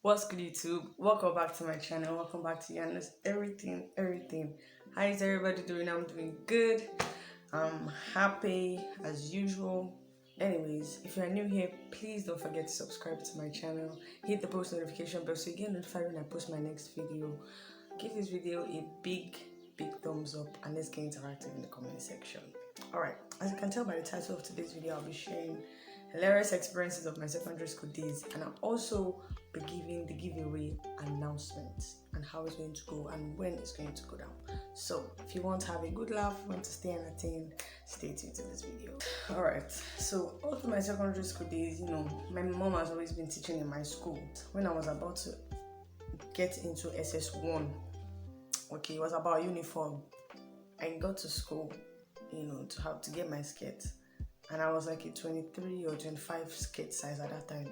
What's good, YouTube? Welcome back to my channel. Welcome back to Yanis. Everything. How is everybody doing? I'm doing good. I'm happy as usual. Anyways, if you are new here, please don't forget to subscribe to my channel. Hit the post notification bell so you get notified when I post my next video. Give this video a big thumbs up and let's get interactive in the comment section. Alright, as you can tell by the title of today's video, I'll be sharing hilarious experiences of my secondary school days, and I'll also be giving the giveaway announcement and how it's going to go and when it's going to go down. So if you want to have a good laugh, want to stay entertained, stay tuned to this video. Alright, so all through my secondary school days, my mom has always been teaching in my school. When I was about to get into SS1, okay, it was about uniform. I got to school, to get my skirt, and I was like a 23 or 25 skirt size at that time.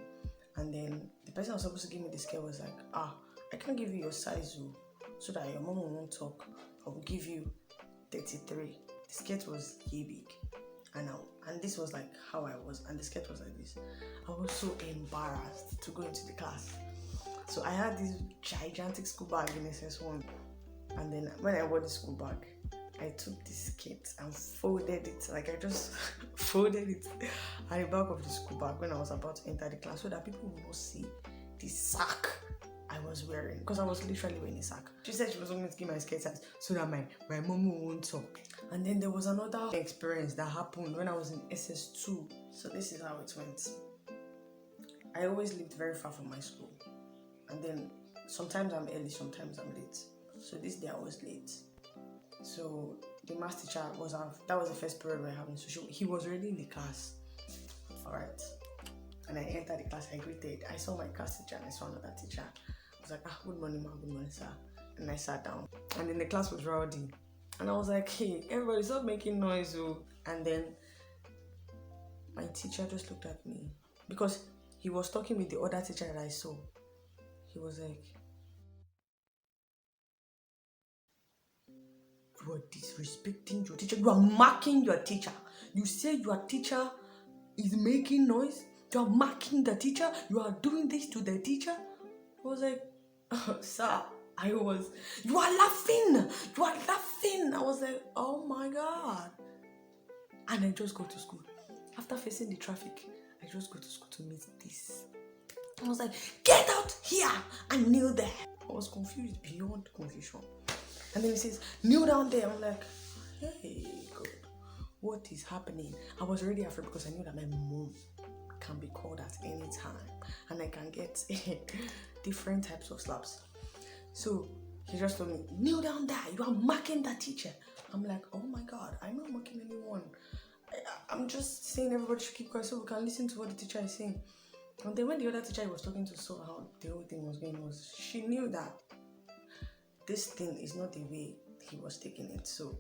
And then the person who was supposed to give me the skirt was like, I can't give you your size so that your mom won't talk. I will give you 33. The skirt was yay big, and this was like how I was, and the skirt was like this. I was so embarrassed to go into the class. So I had this gigantic school bag in SS1, and then when I wore the school bag, I took the skirt and folded it. Like I just folded it at the back of the school bag when I was about to enter the class so that people would not see the sack I was wearing, because I was literally wearing a sack. She said she was going to give my skirt size so that my mom won't talk. And then there was another experience that happened when I was in SS2. So this is how it went. I always lived very far from my school. And then sometimes I'm early, sometimes I'm late. So this day I was late. So the math teacher that was the first period we were having. So he was already in the class. Alright. And I entered the class, I greeted. I saw my class teacher and I saw another teacher. I was like, good morning, ma'am, good morning, sir. And I sat down. And then the class was rowdy. And I was like, hey, everybody stop making noise. And then my teacher just looked at me. Because he was talking with the other teacher that I saw. He was like, you are disrespecting your teacher. You are marking your teacher. You say your teacher is making noise. You are marking the teacher. You are doing this to the teacher. I was like, sir, you are laughing. You are laughing. I was like, oh my God. And I just go to school. After facing the traffic, I just go to school to meet this. I was like, get out here and kneel there. I was confused beyond confusion. And then he says, kneel down there. I'm like, hey, God, what is happening? I was already afraid because I knew that my mom can be called at any time and I can get different types of slaps. So he just told me, kneel down there. You are marking the teacher. I'm like, oh my God, I'm not marking anyone. I'm just saying everybody should keep quiet so we can listen to what the teacher is saying. And then when the other teacher I was talking to saw how the whole thing was going, she knew that this thing is not the way he was taking it. So,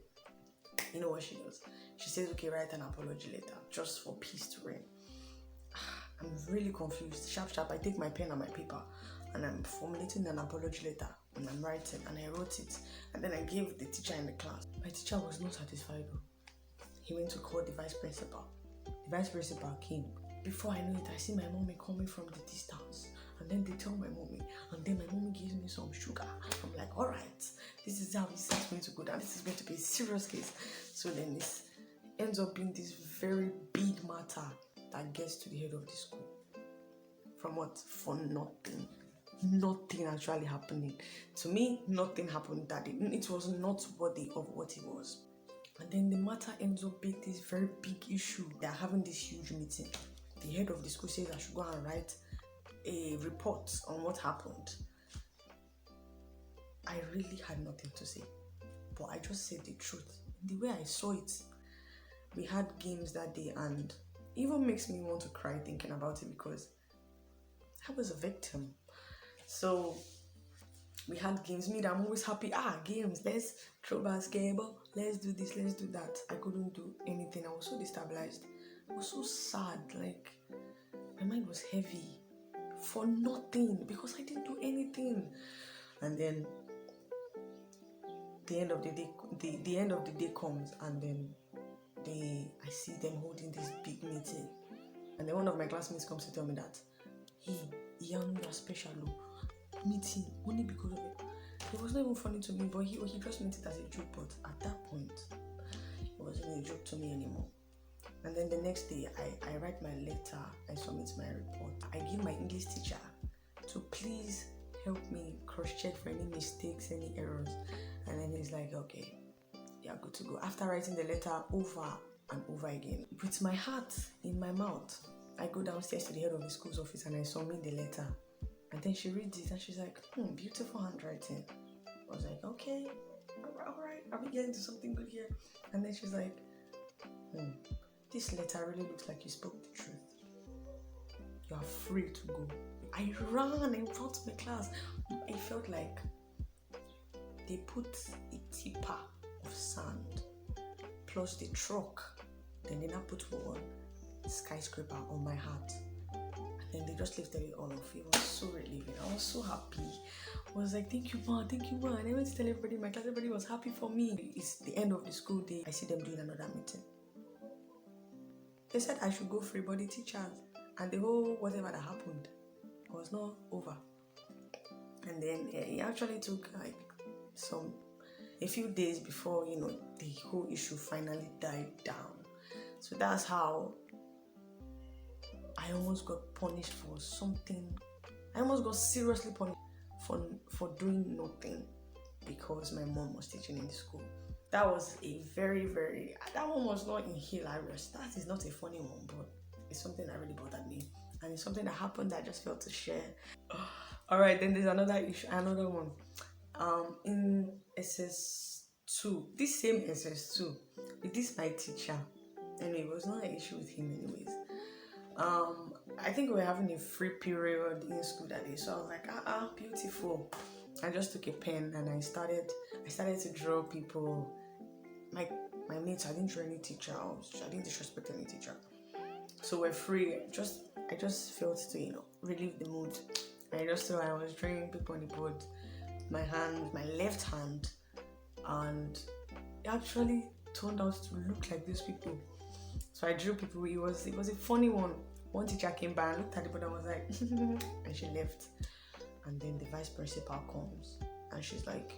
you know what she does? She says, okay, write an apology letter just for peace to reign. I'm really confused. Sharp, I take my pen and my paper and I'm formulating an apology letter and I'm writing, and I wrote it. And then I gave the teacher in the class. My teacher was not satisfied. He went to call the vice principal. The vice principal came. Before I know it, I see my mommy coming from the distance. And then they tell my mommy, and then my mommy gives me some sugar. I'm like, all right, this is how this is going to go down. This is going to be a serious case. So then this ends up being this very big matter that gets to the head of the school. From what? For nothing. Nothing actually happening. To me, nothing happened that day. It was not worthy of what it was. And then the matter ends up being this very big issue. They are having this huge meeting. The head of the school says I should go and write a report on what happened. I really had nothing to say, but I just said the truth. The way I saw it, we had games that day, and it even makes me want to cry thinking about it because I was a victim. So we had games. Me, I'm always happy. Games. Let's throw basketball. Let's do this. Let's do that. I couldn't do anything. I was so destabilized. I was so sad. Like my mind was heavy for nothing because I didn't do anything. And then the end of the day comes, and then I see them holding this big meeting, and then one of my classmates comes to tell me that, hey, Ian, you're special. meeting only because of it. It was not even funny to me, but he just meant it as a joke. But at that point, it wasn't a joke to me anymore. And then the next day, I write my letter, I submit my report. I give my English teacher to please help me cross-check for any mistakes, any errors. And then he's like, okay, you're good to go. After writing the letter over and over again, with my heart in my mouth, I go downstairs to the head of the school's office and I submit the letter. And then she reads it and she's like, beautiful handwriting. I was like, okay, all right, are we getting to something good here? And then she's like, this letter really looks like you spoke the truth. You are free to go. I ran in front of the class. I felt like they put a tipper of sand plus the truck. Then they now put one skyscraper on my heart. And they just lifted it all off. It was so relieving. I was so happy. I was like, thank you, ma, thank you, ma. And I went to tell everybody in my class. Everybody was happy for me. It's the end of the school day. I see them doing another meeting. They said I should go free body teachers, and the whole whatever that happened was not over. And then it actually took like a few days before the whole issue finally died down. So that's how I almost got punished for something. I almost got seriously punished for doing nothing because my mom was teaching in the school. That was a that one was not hilarious. That is not a funny one, but it's something that really bothered me. And it's something that happened that I just felt to share. Alright, then there's another issue, another one. In SS2, this same SS2, with this my teacher. Anyway, it was not an issue with him anyways. I think we were having a free period in school that day. So I was like, beautiful. I just took a pen and I started to draw people. My mates, I didn't draw any teacher. I didn't disrespect any teacher. So we're free. I just felt to relieve the mood. I just thought I was drawing people on the board, my left hand, and it actually turned out to look like these people. So I drew people. It was a funny one. One teacher came by and looked at the board and was like, and she left. And then the vice principal comes and she's like,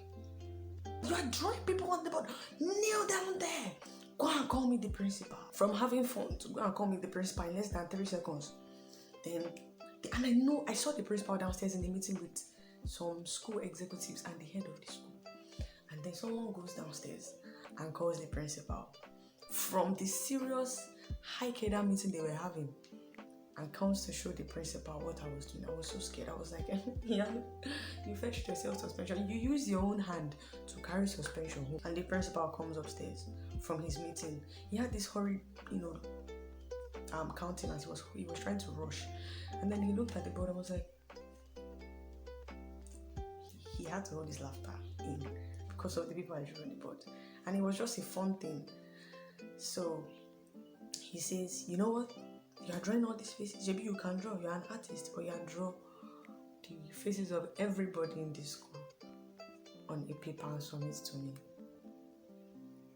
you are drawing people on the board. Kneel down there. Go and call me the principal. From having fun to go and call me the principal in less than 3 seconds. Then, and I saw the principal downstairs in the meeting with some school executives and the head of the school. And then someone goes downstairs and calls the principal from the serious high cadre meeting they were having, and comes to show the principal what I was doing. I was so scared. I was like, yeah, you fetched yourself suspension. You use your own hand to carry suspension home. And the principal comes upstairs from his meeting. He had this horrid, countenance. He was trying to rush. And then he looked at the board and was like, he had to hold his laughter in because of the people I drew on the board. And it was just a fun thing. So he says, you know what? You are drawing all these faces. Maybe you can draw. You're an artist, but you can draw the faces of everybody in this school on a paper and submit to me.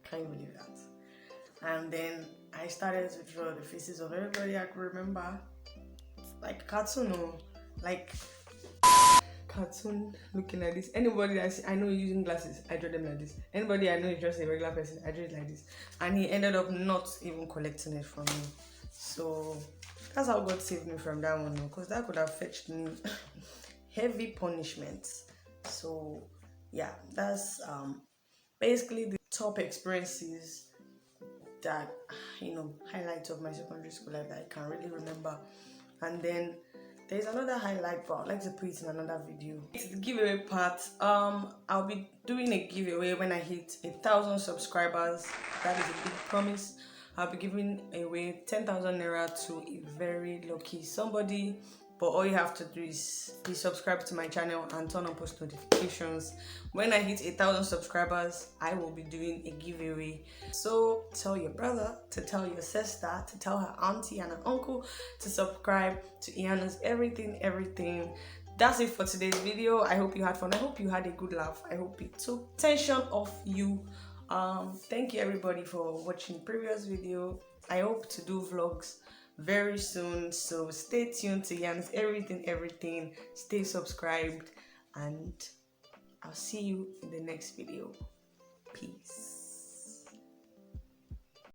Can you believe that? And then I started to draw the faces of everybody I could remember, like cartoon, cartoon looking like this. Anybody that I know using glasses, I draw them like this. Anybody I know is just a regular person, I draw it like this. And he ended up not even collecting it from me. So that's how God saved me from that one, because that could have fetched me heavy punishments. So yeah, that's basically the top experiences that highlights of my secondary school life that I can really remember. And then there's another highlight, but I'd like to put it in another video. It's the giveaway part. I'll be doing a giveaway when I hit 1,000 subscribers. That is a big promise. I'll be giving away 10,000 naira to a very lucky somebody. But all you have to do is be subscribed to my channel and turn on post notifications. When I hit 1,000 subscribers, I will be doing a giveaway. So tell your brother, to tell your sister, to tell her auntie and her uncle to subscribe to Iyano's everything. That's it for today's video. I hope you had fun. I hope you had a good laugh. I hope it took tension off you. Thank you everybody for watching previous video. I hope to do vlogs very soon, so stay tuned to Iyano's everything. Stay subscribed and I'll see you in the next video. Peace.